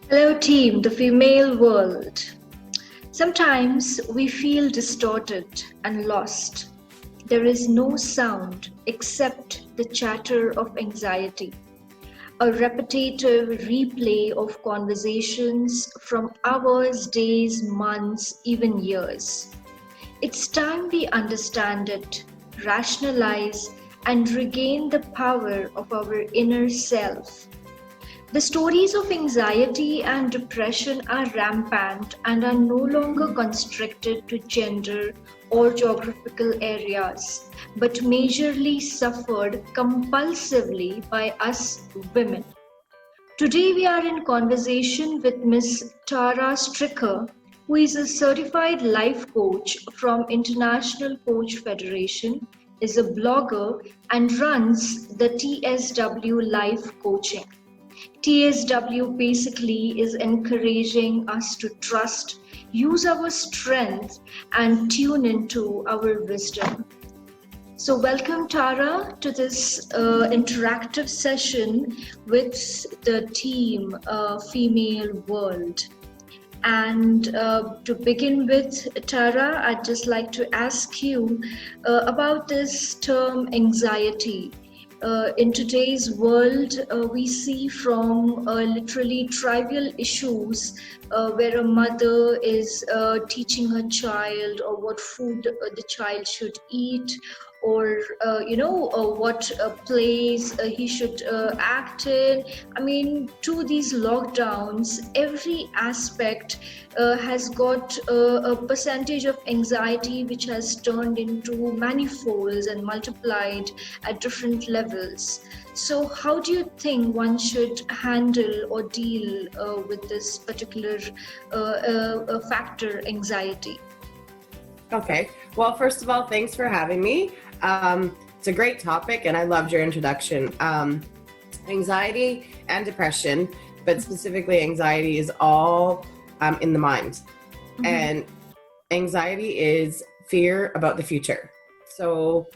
Hello, team, the female world. Sometimes we feel distorted and lost. There is no sound except the chatter of anxiety, a repetitive replay of conversations from hours, days, months, even years. It's time we understand it, rationalize, and regain the power of our inner self. The stories of anxiety and depression are rampant and are no longer constricted to gender or geographical areas, but majorly suffered compulsively by us women. Today we are in conversation with Ms. Tara Stricker, who is a certified life coach from International Coach Federation, is a blogger and runs the TSW Life Coaching. TSW basically is encouraging us to trust, use our strength, and tune into our wisdom. So, welcome, Tara, to this interactive session with the team Female World. And to begin with, Tara, I'd just like to ask you about this term anxiety. In today's world, we see from literally trivial issues where a mother is teaching her child or what food the child should eat, or what plays he should act in. I mean, to these lockdowns, every aspect has got a percentage of anxiety which has turned into manifolds and multiplied at different levels. So how do you think one should handle or deal with this particular factor, anxiety? Okay. Well, first of all, thanks for having me. It's a great topic, and I loved your introduction. Anxiety and depression, but specifically anxiety, is all in the mind. Mm-hmm. And anxiety is fear about the future. So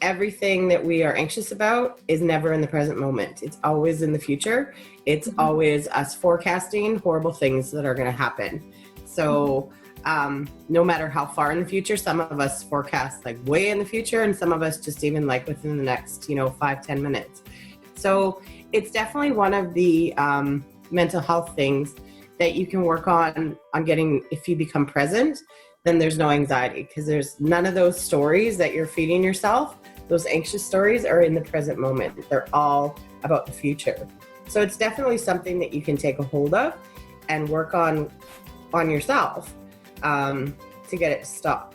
everything that we are anxious about is never in the present moment. It's always in the future. It's always us forecasting horrible things that are going to happen. So no matter how far in the future, some of us forecast like way in the future, and some of us just even like within the next 5-10 minutes. So it's definitely one of the mental health things that you can work on getting. If you become present, then there's no anxiety, because there's none of those stories that you're feeding yourself. Those anxious stories are in the present moment. They're all about the future. So it's definitely something that you can take a hold of and work on yourself to get it to stop.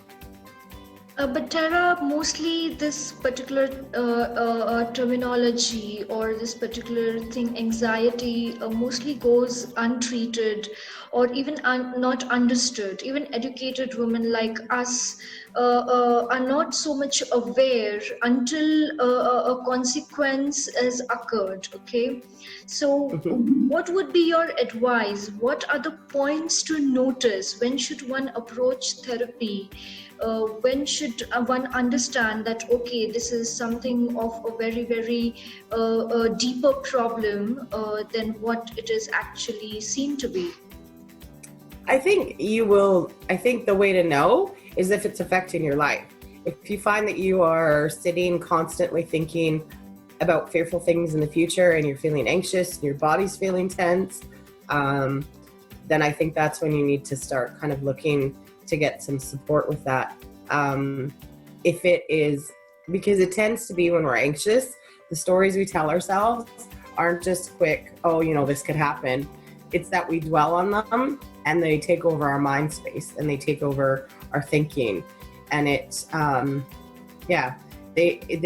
But Tara, mostly this particular terminology or this particular thing, anxiety, mostly goes untreated or even not understood. Even educated women like us are not so much aware until a consequence has occurred, okay? So what would be your advice? What are the points to notice? When should one approach therapy? When should one understand that, okay, this is something of a very, very deeper problem than what it is actually seen to be? I think the way to know is if it's affecting your life. If you find that you are sitting constantly thinking about fearful things in the future, and you're feeling anxious and your body's feeling tense, then I think that's when you need to start kind of looking to get some support with that. If it is, because it tends to be when we're anxious, the stories we tell ourselves aren't just quick, this could happen. It's that we dwell on them and they take over our mind space and they take over our thinking, and they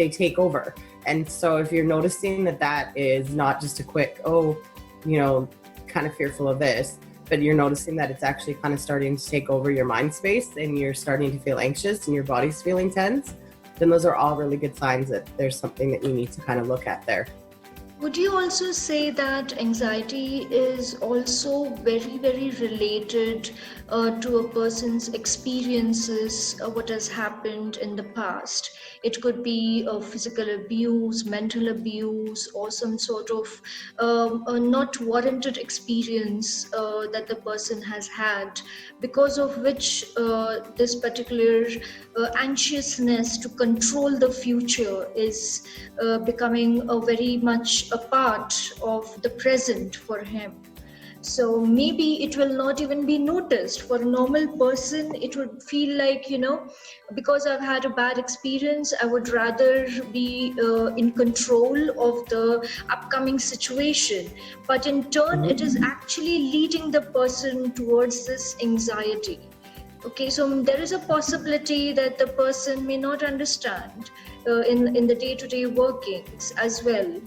take over. And so if you're noticing that is not just a quick, kind of fearful of this, but you're noticing that it's actually kind of starting to take over your mind space and you're starting to feel anxious and your body's feeling tense, then those are all really good signs that there's something that you need to kind of look at there. Would you also say that anxiety is also very, very related to a person's experiences, what has happened in the past? It could be physical abuse, mental abuse, or some sort of a not warranted experience that the person has had, because of which this particular anxiousness to control the future is becoming a very much a part of the present for him. So maybe it will not even be noticed. For a normal person, it would feel like, because I've had a bad experience, I would rather be in control of the upcoming situation. But in turn, it is actually leading the person towards this anxiety. Okay, so there is a possibility that the person may not understand in the day-to-day workings as well.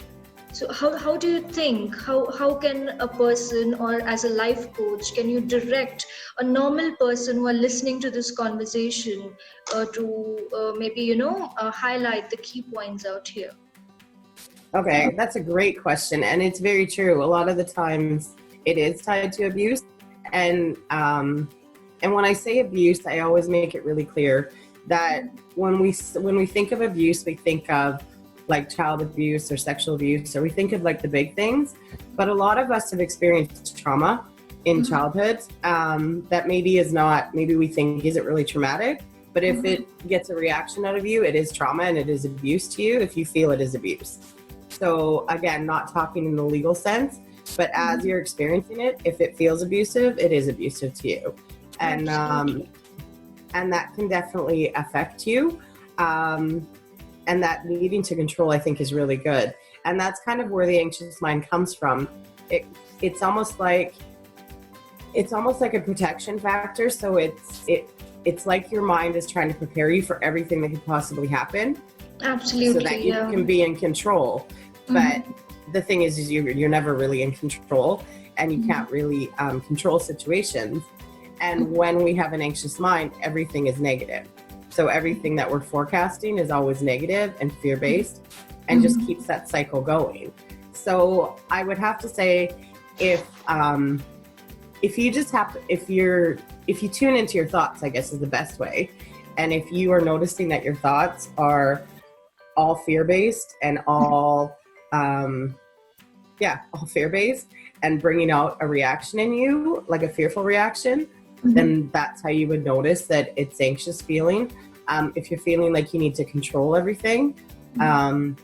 So how do you think, how can a person, or as a life coach, can you direct a normal person who are listening to this conversation to maybe, highlight the key points out here? Okay, that's a great question. And it's very true. A lot of the times it is tied to abuse. And when I say abuse, I always make it really clear that when we think of abuse, we think of like child abuse or sexual abuse, or we think of like the big things. But a lot of us have experienced trauma in childhood that maybe we think isn't really traumatic. But if it gets a reaction out of you, it is trauma and it is abuse to you if you feel it is abuse. So again, not talking in the legal sense, but as you're experiencing it, if it feels abusive, it is abusive to you. And that can definitely affect you. And that needing to control, I think, is really good. And that's kind of where the anxious mind comes from. It's almost like a protection factor. So it's like your mind is trying to prepare you for everything that could possibly happen. Absolutely. So that you can be in control. But the thing is you're never really in control, and you can't really control situations. And when we have an anxious mind, everything is negative. So everything that we're forecasting is always negative and fear-based, and just keeps that cycle going. So I would have to say, if you tune into your thoughts, I guess is the best way. And if you are noticing that your thoughts are all fear-based and all fear-based and bringing out a reaction in you, like a fearful reaction, then that's how you would notice that it's anxious feeling. If you're feeling like you need to control everything, then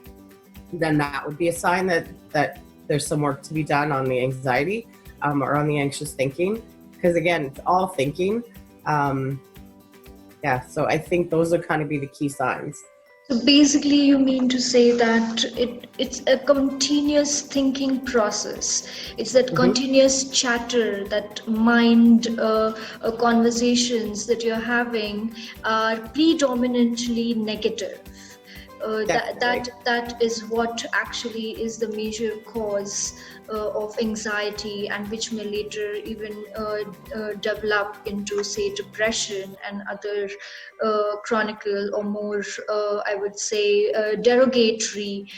that would be a sign that there's some work to be done on the anxiety or on the anxious thinking. Because again, it's all thinking. So I think those would kind of be the key signs. So basically, you mean to say that it's a continuous thinking process. It's that continuous chatter, that mind conversations that you're having are predominantly negative. That is what actually is the major cause of anxiety, and which may later even develop into, say, depression and other chronicle or more, I would say, derogatory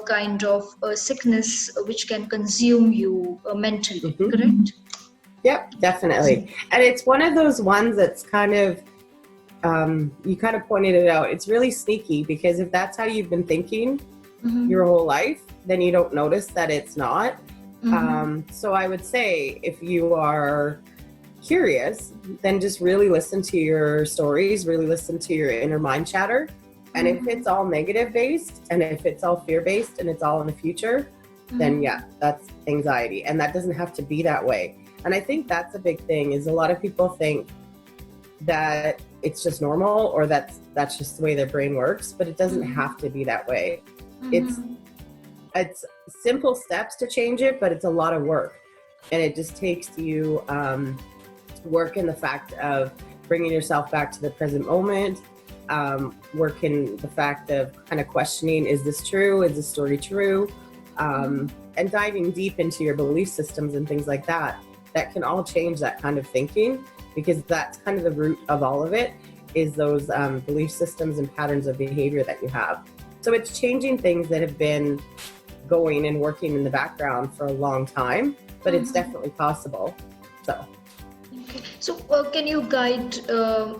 kind of sickness which can consume you mentally, correct? Yep, definitely. And it's one of those ones that's kind of, you kind of pointed it out. It's really sneaky, because if that's how you've been thinking your whole life, then you don't notice that it's not. So I would say, if you are curious, then just really listen to your stories, really listen to your inner mind chatter. And if it's all negative based, and if it's all fear based, and it's all in the future, then that's anxiety. And that doesn't have to be that way. And I think that's a big thing, is a lot of people think that it's just normal, or that's just the way their brain works, but it doesn't have to be that way. It's simple steps to change it, but it's a lot of work, and it just takes you work in the fact of bringing yourself back to the present moment, work in the fact of kind of questioning, is this true, is this story true, and diving deep into your belief systems and things like that can all change that kind of thinking. Because that's kind of the root of all of it, is those belief systems and patterns of behavior that you have. So it's changing things that have been going and working in the background for a long time, but it's definitely possible. So. Okay. So, can you guide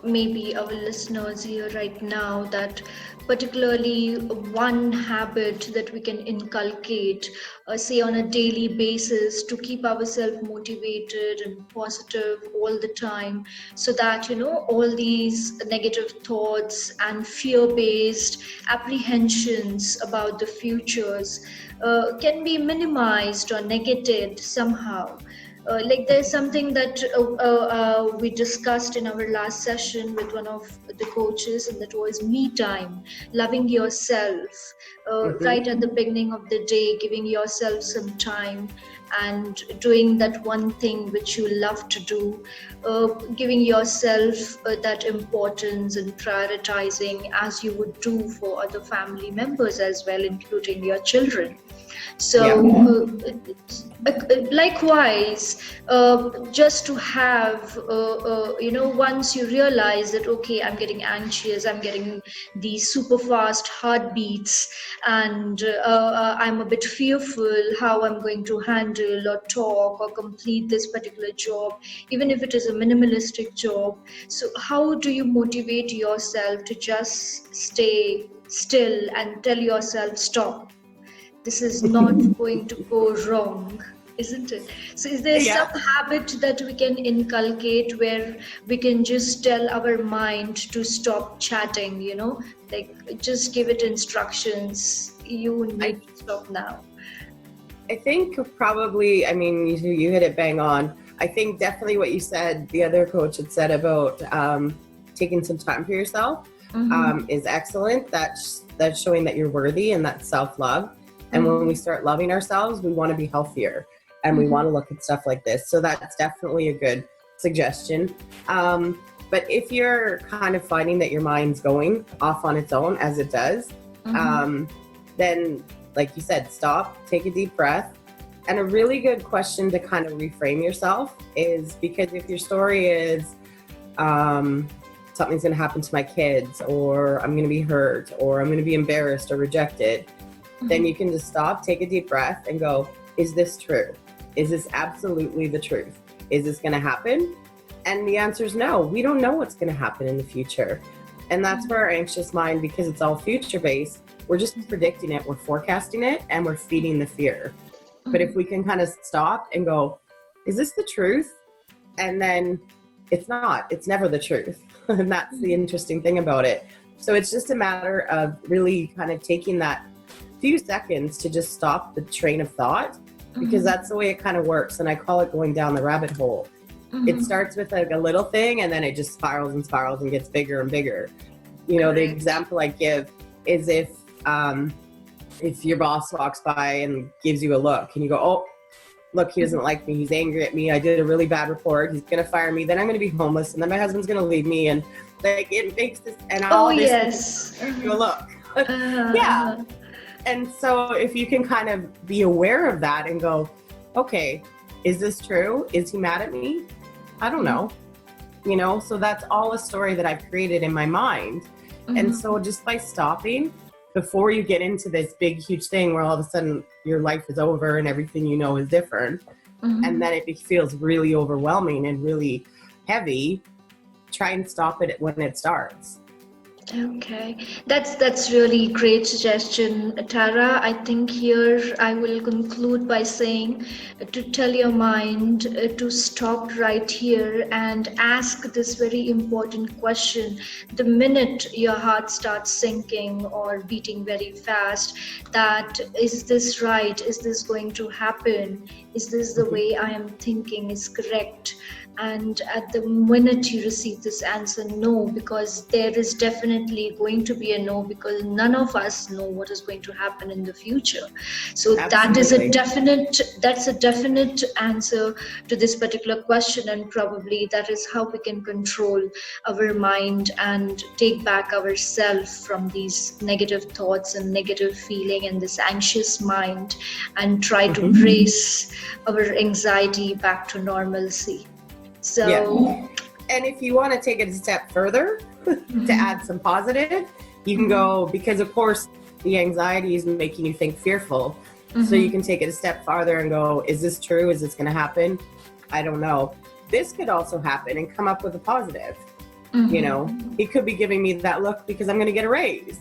maybe our listeners here right now that particularly one habit that we can inculcate, say on a daily basis, to keep ourselves motivated and positive all the time, so that all these negative thoughts and fear-based apprehensions about the futures can be minimized or negated somehow. Like there's something that we discussed in our last session with one of the coaches, and that was me time, loving yourself, right at the beginning of the day, giving yourself some time and doing that one thing which you love to do, giving yourself that importance and prioritizing as you would do for other family members as well, including your children. So likewise, just to have, once you realize that, okay, I'm getting anxious, I'm getting these super fast heartbeats, and I'm a bit fearful how I'm going to handle or talk or complete this particular job, even if it is a minimalistic job. So how do you motivate yourself to just stay still and tell yourself, stop? This is not going to go wrong, isn't it? So is there some habit that we can inculcate where we can just tell our mind to stop chatting, like just give it instructions, you need to stop now? I think probably, you hit it bang on. I think definitely what you said, the other coach had said about taking some time for yourself is excellent. That's showing that you're worthy, and that's self-love. And when we start loving ourselves, we want to be healthier, and we want to look at stuff like this. So that's definitely a good suggestion. But if you're kind of finding that your mind's going off on its own, as it does, then, like you said, stop, take a deep breath. And a really good question to kind of reframe yourself is, because if your story is something's going to happen to my kids, or I'm going to be hurt, or I'm going to be embarrassed or rejected, then you can just stop, take a deep breath and go, is this true? Is this absolutely the truth? Is this going to happen? And the answer is no. We don't know what's going to happen in the future. And that's where our anxious mind, because it's all future-based, we're just predicting it, we're forecasting it, and we're feeding the fear. But if we can kind of stop and go, is this the truth? And then it's not. It's never the truth. And that's the interesting thing about it. So it's just a matter of really kind of taking that few seconds to just stop the train of thought, because that's the way it kind of works. And I call it going down the rabbit hole. It starts with like a little thing, and then it just spirals and spirals and gets bigger and bigger. The example I give is if your boss walks by and gives you a look, and you go, oh, look, he doesn't like me, he's angry at me, I did a really bad report, he's gonna fire me, then I'm gonna be homeless, and then my husband's gonna leave me, and like it makes this, and all this gives you a look. And so if you can kind of be aware of that and go, okay, is this true? Is he mad at me? I don't know. So that's all a story that I've created in my mind. And so just by stopping before you get into this big, huge thing where all of a sudden your life is over and everything is different, and then it feels really overwhelming and really heavy, try and stop it when it starts. Okay, that's really great suggestion, Tara. I think here I will conclude by saying to tell your mind to stop right here and ask this very important question. The minute your heart starts sinking or beating very fast, that is this right? Is this going to happen? Is this the way I am thinking is correct? And at the minute you receive this answer, no, because there is definitely going to be a no, because none of us know what is going to happen in the future. So Absolutely. That's a definite answer to this particular question, and probably that is how we can control our mind and take back ourselves from these negative thoughts and negative feeling and this anxious mind, and try to raise our anxiety back to normalcy. So, and if you want to take it a step further to add some positive, you can go, because of course the anxiety is making you think fearful. So you can take it a step farther and go, is this true? Is this going to happen? I don't know. This could also happen and come up with a positive. You know, he could be giving me that look because I'm going to get a raise.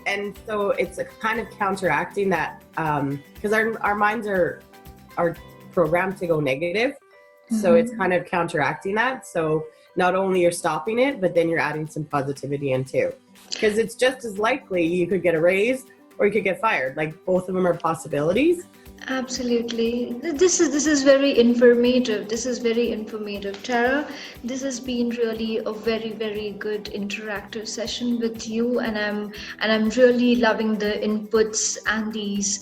And so it's a kind of counteracting that, because our minds are programmed to go negative. So it's kind of counteracting that. So not only you're stopping it, but then you're adding some positivity in too. Because it's just as likely you could get a raise or you could get fired. Like both of them are possibilities. Absolutely. This is very informative. This is very informative. Tara, this has been really a very, very good interactive session with you, and I'm really loving the inputs and these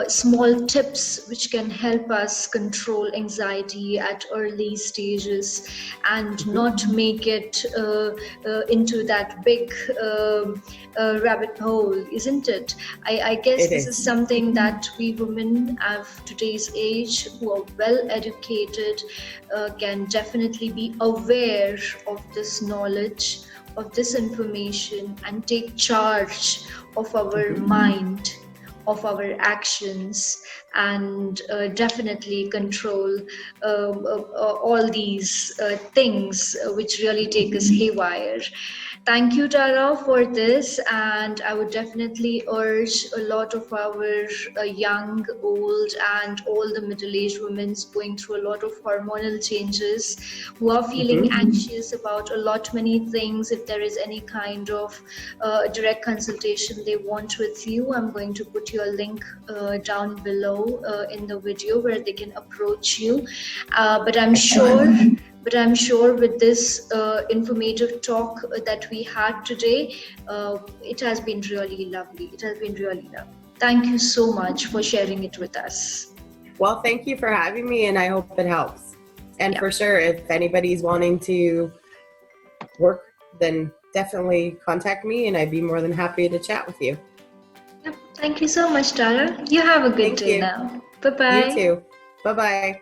small tips which can help us control anxiety at early stages and not make it into that big rabbit hole, isn't it? I guess this is something that we women of today's age who are well educated can definitely be aware of this knowledge, of this information, and take charge of our mind, of our actions, and definitely control all these things which really take us haywire. Thank you, Tara, for this, and I would definitely urge a lot of our young, old, and all the middle-aged women going through a lot of hormonal changes, who are feeling anxious about a lot many things. If there is any kind of direct consultation they want with you, I'm going to put your link down below in the video where they can approach you. But I'm sure with this informative talk that we had today, it has been really lovely. It has been really lovely. Thank you so much for sharing it with us. Well, thank you for having me, and I hope it helps. And for sure, if anybody's wanting to work, then definitely contact me, and I'd be more than happy to chat with you. Yep. Thank you so much, Tara. You have a good day now. Bye-bye. You too. Bye-bye.